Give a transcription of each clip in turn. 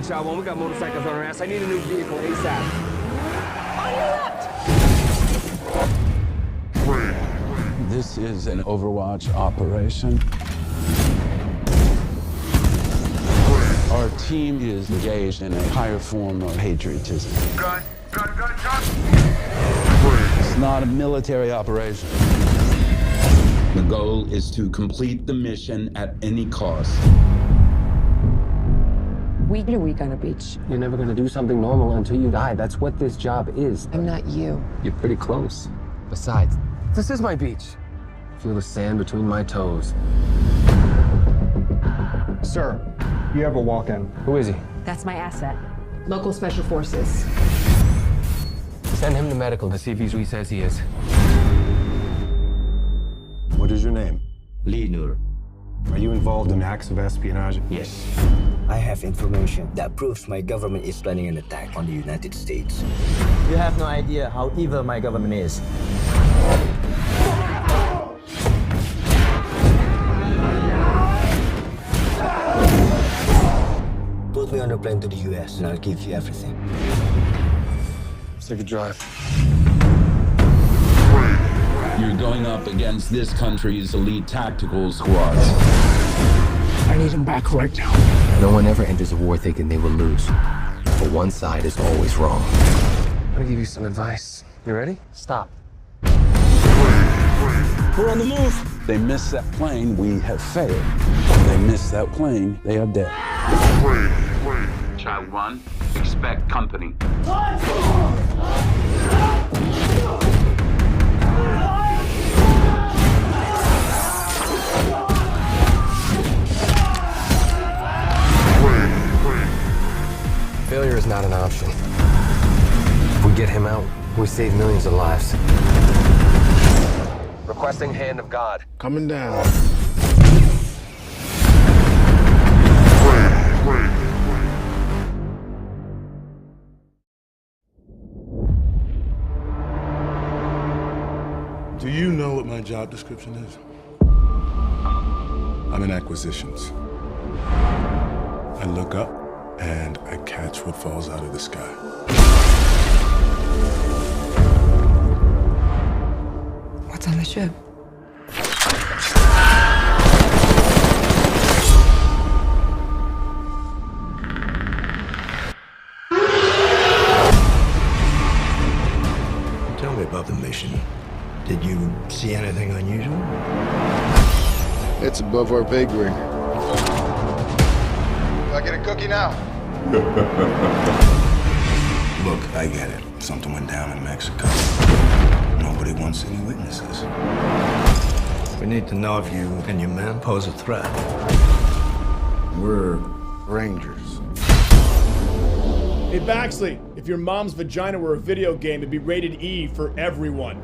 the child one. We got motorcycles on our ass. I need a new vehicle ASAP. On your left! This is an Overwatch operation. Our team is engaged in a higher form of patriotism. Gun. It's not a military operation. The goal is to complete the mission at any cost. We did a week on a beach. You're never gonna do something normal until you die. That's what this job is. I'm not you. You're pretty close. Besides, this is my beach. Feel the sand between my toes. Sir, you have a walk-in. Who is he? That's my asset. Local special forces. Send him to medical to see if he's who he says he is. What is your name? Lee Nur. Are you involved in acts of espionage? Yes. I have information that proves my government is planning an attack on the United States. You have no idea how evil my government is. Put me on a plane to the US and I'll give you everything. Let's take a drive. You're going up against this country's elite tactical squads. I need him back right now. No one ever enters a war thinking they will lose. But one side is always wrong. I'm gonna give you some advice. You ready? Stop. We're on the move. They miss that plane, we have failed. They miss that plane, they are dead. Child 1, expect company. Failure is not an option. If we get him out, we save millions of lives. Requesting hand of God. Coming down. Do you know what my job description is? I'm in acquisitions. I look up and I catch what falls out of the sky. What's on the ship? Tell me about the mission. Did you see anything unusual? It's above our pay grade. I get a cookie now. Look, I get it. Something went down in Mexico. Nobody wants any witnesses. We need to know if you and your men pose a threat. We're rangers. Hey, Baxley, if your mom's vagina were a video game, it'd be rated E for everyone.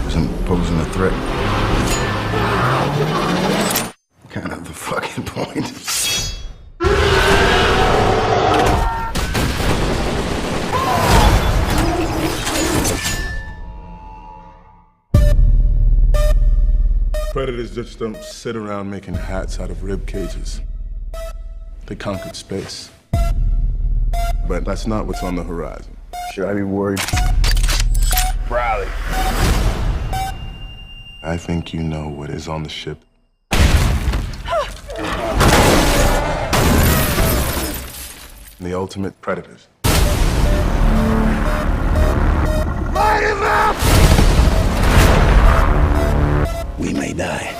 Isn't posing a threat kind of the fucking point? Predators just don't sit around making hats out of rib cages. They conquered space. But that's not what's on the horizon. Should I be worried? Riley. I think you know what is on the ship. The ultimate predators. Light him up! We may die.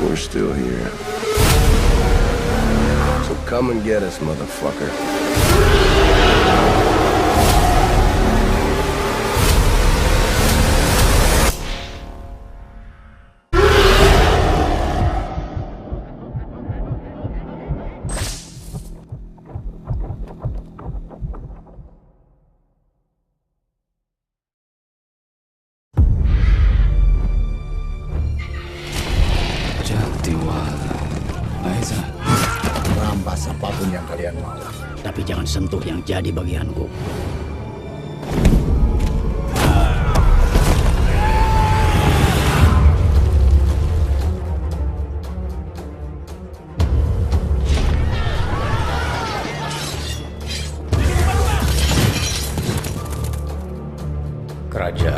We're still here. So come and get us, motherfucker. Merampas apapun yang kalian mau. Tapi jangan sentuh yang jadi bagianku.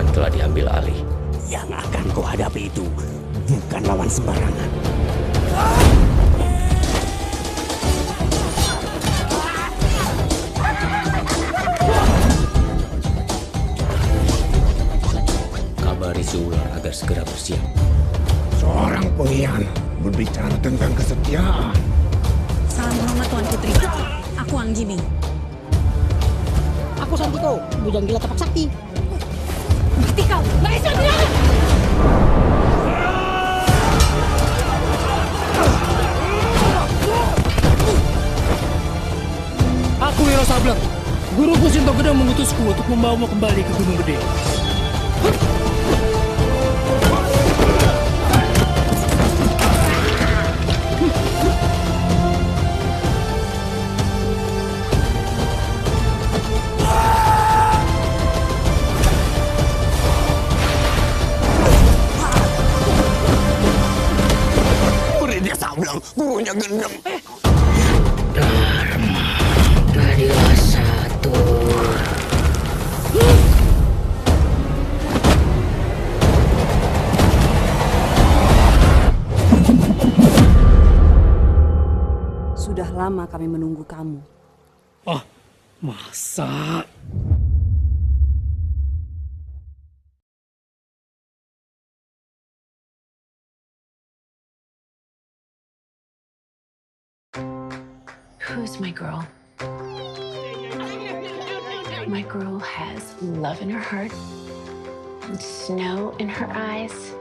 kerajaan telah diambil alih. Yang akan kau hadapi itu bukan lawan sembarangan. Kabari si ular agar segera bersiap. Seorang pengkhianat berbicara tentang kesetiaan. Salam hormat Tuan Putri. Aku Anggini. Aku Santiko, bujang gila tapak sakti. Mati kau! Maesha tidak! Aku Wiro Sableng. Guruku Sinto Gedang mengutusku untuk membawamu kembali ke Gunung Gede. Muridnya Sableng, gurunya Gendeng. Dharma, jadilah satu. Sudah lama kami menunggu kamu. Oh, masa? Who's my girl? My girl has love in her heart, and snow in her eyes,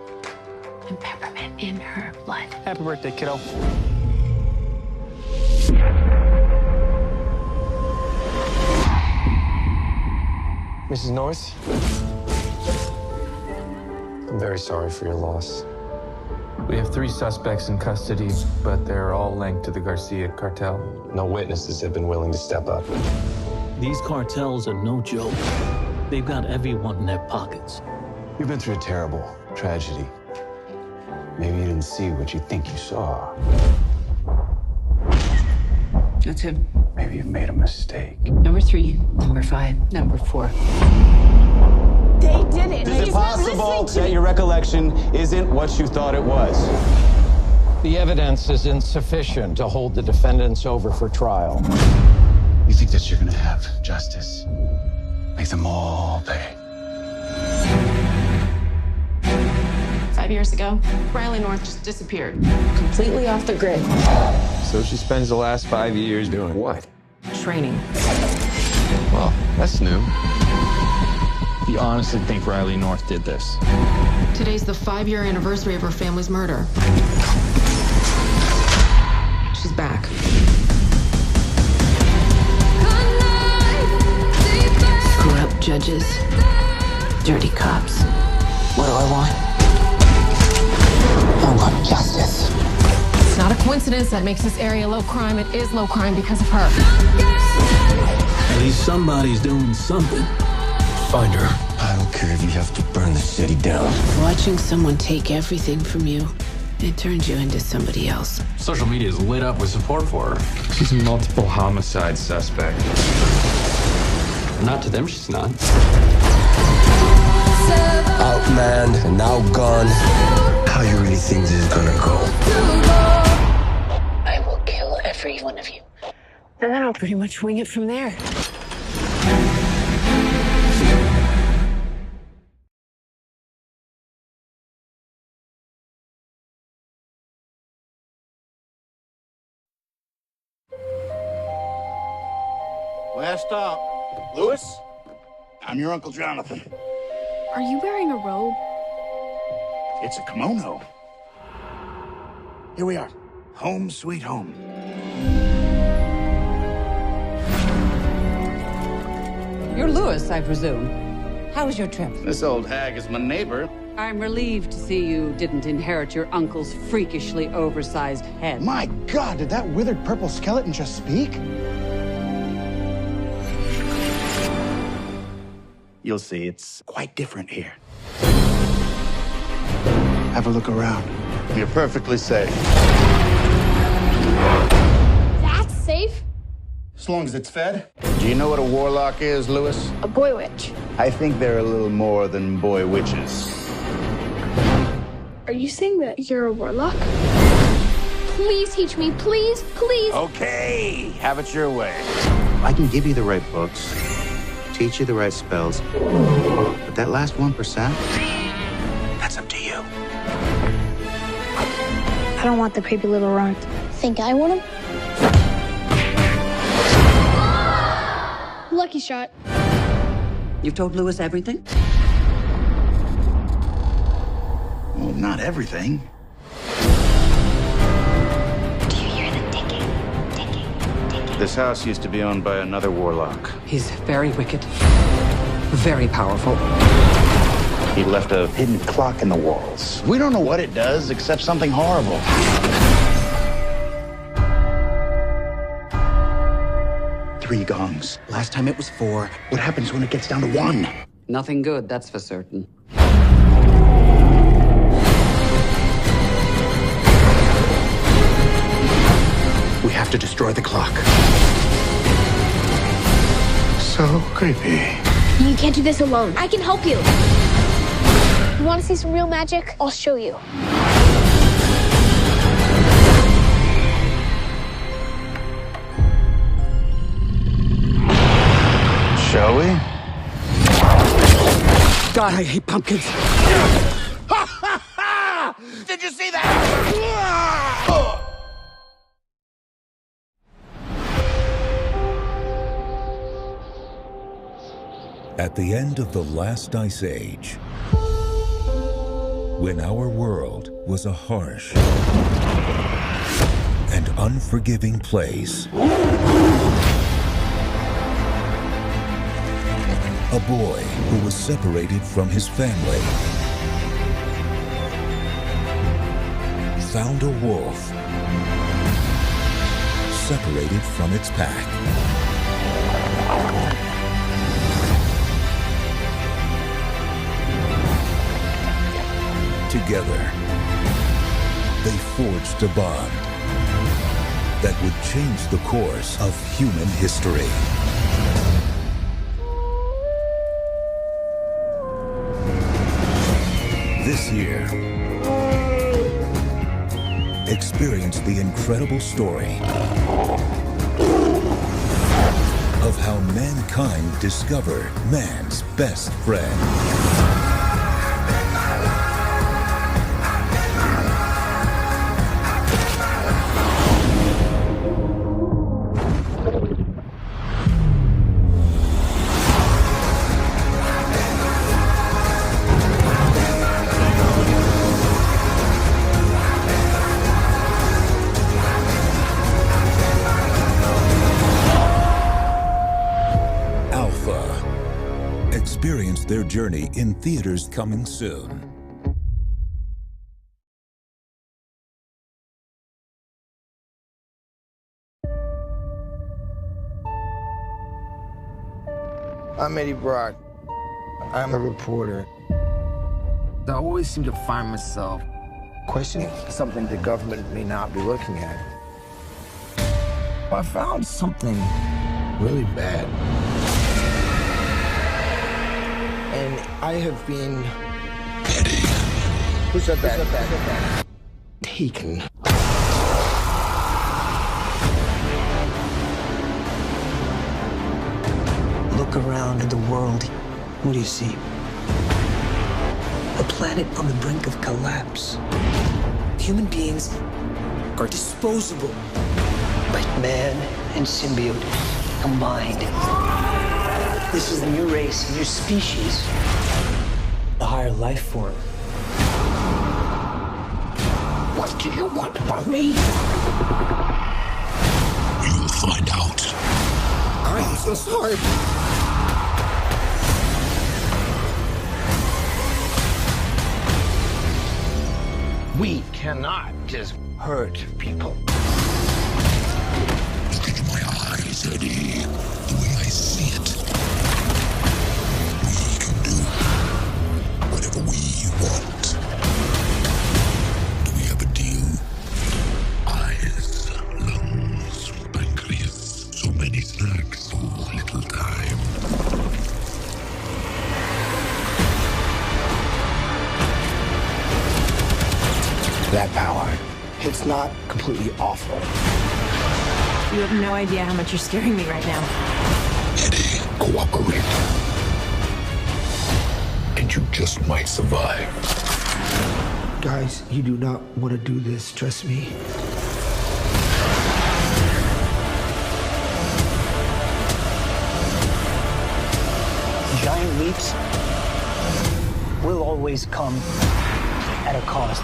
and peppermint in her blood. Happy birthday, kiddo. Mrs. North, I'm very sorry for your loss. We have 3 suspects in custody, but they're all linked to the Garcia cartel. No witnesses have been willing to step up. These cartels are no joke. They've got everyone in their pockets. You've been through a terrible tragedy. Maybe you didn't see what you think you saw. That's him. Maybe you've made a mistake. Number 3, number 5, number 4. They did it! Is it possible that your recollection isn't what you thought it was? The evidence is insufficient to hold the defendants over for trial. You think that you're gonna have justice? Make them all pay. 5 years ago, Riley North just disappeared. Completely off the grid. So she spends the last 5 years doing what? Training. Well, that's new. You honestly think Riley North did this? Today's the 5-year anniversary of her family's murder. She's back. Corrupt judges, dirty cops. What do I want? I want justice. It's not a coincidence that makes this area low crime. It is low crime because of her. At least somebody's doing something. Find her. I don't care if you have to burn the city down. Watching someone take everything from you, it turns you into somebody else. Social media is lit up with support for her. She's a multiple homicide suspect. Not to them, she's not. Outmanned and outgunned. How you really think this is gonna go? I will kill every one of you. And then I'll pretty much wing it from there. Last stop. Lewis? I'm your Uncle Jonathan. Are you wearing a robe? It's a kimono. Here we are. Home sweet home. You're Lewis, I presume. How was your trip? This old hag is my neighbor. I'm relieved to see you didn't inherit your uncle's freakishly oversized head. My God, did that withered purple skeleton just speak? You'll see, it's quite different here. Have a look around. You're perfectly safe. That's safe? As long as it's fed. Do you know what a warlock is, Lewis? A boy witch. I think they're a little more than boy witches. Are you saying that you're a warlock? Please teach me, please, please. Okay, have it your way. I can give you the right books, teach you the right spells, but that last 1%, that's up to you. I don't want the creepy little runt. Think I want him? Lucky shot. You've told Lewis everything? Well, not everything. Do you hear the ticking? This house used to be owned by another warlock. He's very wicked, very powerful. He left a hidden clock in the walls. We don't know what it does, except something horrible. Three gongs. Last time it was 4. What happens when it gets down to 1? Nothing good, that's for certain. We have to destroy the clock. So creepy. You can't do this alone. I can help you. You want to see some real magic? I'll show you. Shall we? God, I hate pumpkins. Did you see that? At the end of the last ice age, when our world was a harsh and unforgiving place, a boy who was separated from his family found a wolf separated from its pack. Together, they forged a bond that would change the course of human history. This year, experience the incredible story of how mankind discovered man's best friend. Experience their journey in theaters coming soon. I'm Eddie Brock. I'm a reporter. I always seem to find myself questioning something the government may not be looking at. I found something really bad. And I have been... Eddie. Who said that? Taken. Look around at the world. What do you see? A planet on the brink of collapse. Human beings are disposable. But man and symbiote combined. This is a new race, a new species. A higher life form. What do you want from me? You'll find out. I'm so sorry. We cannot just hurt people. Look into my eyes, Eddie. The way I see it. We can do whatever we want. Do we have a deal? Eyes, lungs, pancreas, so many snacks, so little that power. It's not completely awful. You have no idea how much you're scaring me right now. Eddie, cooperate. And you just might survive. Guys, you do not want to do this, trust me. Giant leaps will always come at a cost.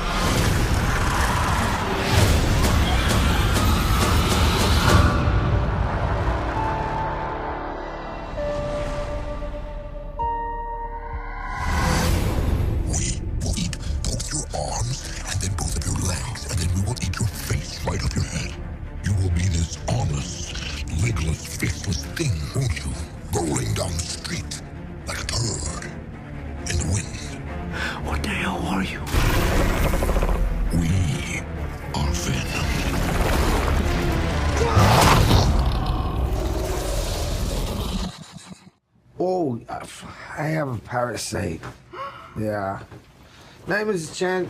We will eat both your arms and then both of your legs, and then we will eat your face right off your head. You will be this armless, legless, faceless thing, won't you? Rolling down the street like a turd in the wind. What the hell are you? We are Venom. Oh, I have a parasite. Yeah. Name is Chen.